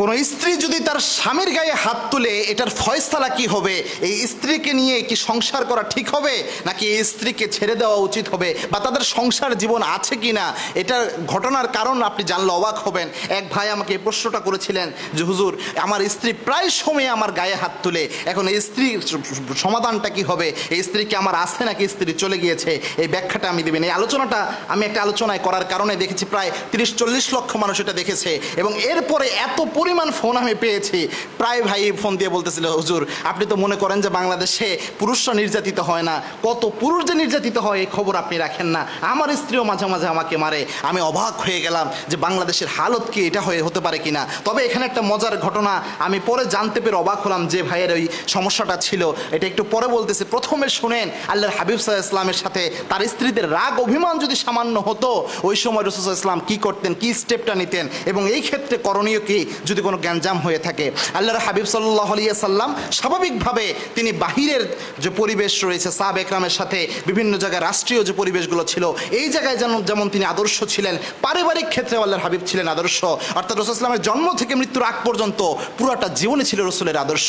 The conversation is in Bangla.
কোন স্ত্রী যদি তার স্বামীর গায়ে হাত তুলে এটার ফয়সালা কি হবে? এই স্ত্রীকে নিয়ে কি সংসার করা ঠিক হবে, নাকি এই স্ত্রীকে ছেড়ে দেওয়া উচিত হবে, বা তাদের সংসার জীবন আছে কিনা? এটার ঘটনার কারণ আপনি জানলে অবাক হবেন। এক ভাই আমাকে এই প্রশ্নটা করেছিলেন যে হুজুর, আমার স্ত্রী প্রায় সময় আমার গায়ে হাত তুলে, এখন এই স্ত্রীর সমাধানটা কি হবে? এই স্ত্রী কি আমার আছে নাকি স্ত্রী চলে গিয়েছে? এই ব্যাখ্যাটা আমি দিবেন। এই আলোচনাটা আমি একটা আলোচনায় করার কারণে দেখেছি প্রায় 30-40 লক্ষ মানুষ এটা দেখেছে, এবং এরপরে এত পরিমাণ ফোন আমি পেয়েছি। প্রায় ভাই ফোন দিয়ে বলতেছিল, হুজুর আপনি তো মনে করেন যে বাংলাদেশে পুরুষরা নির্যাতিত হয় না, কত পুরুষ যে নির্যাতিত হয় এই খবর আপনি রাখেন না। আমার স্ত্রীও মাঝে মাঝে আমাকে মারে। আমি অবাক হয়ে গেলাম যে বাংলাদেশের হালত কি এটা হতে পারে কিনা। তবে এখানে একটা মজার ঘটনা আমি পরে জানতে পেরে অবাক হলাম যে ভাইয়ের ওই সমস্যাটা ছিল। এটা একটু পরে বলতেছে। প্রথমে শুনেন, আল্লাহর হাবিব সাল্লাল্লাহু আলাইহি ওয়াসাল্লামের সাথে তার স্ত্রীদের রাগ অভিমান যদি সামান্য হতো, ওই সময় রাসূল সাল্লাল্লাহু আলাইহি ওয়াসাল্লাম কি করতেন, কি স্টেপটা নিতেন, এবং এই ক্ষেত্রে করণীয় কি যদি কোনো গ্যাঞ্জাম হয়ে থাকে। আল্লাহর হাবিব সাল্লাল্লাহু আলাইহি ওয়াসাল্লাম স্বাভাবিকভাবে তিনি বাহিরের যে পরিবেশ রয়েছে সাহাবা একরামের সাথে, বিভিন্ন জায়গায় রাষ্ট্রীয় যে পরিবেশগুলো ছিল, এই জায়গায় যেমন তিনি আদর্শ ছিলেন, পারিবারিক ক্ষেত্রে আল্লাহর হাবিব ছিলেন আদর্শ। অর্থাৎ রাসূল সাল্লাল্লাহু আলাইহি ওয়াসাল্লামের জন্ম থেকে মৃত্যুর আগ পর্যন্ত পুরোটা জীবনই ছিল রাসূলের আদর্শ।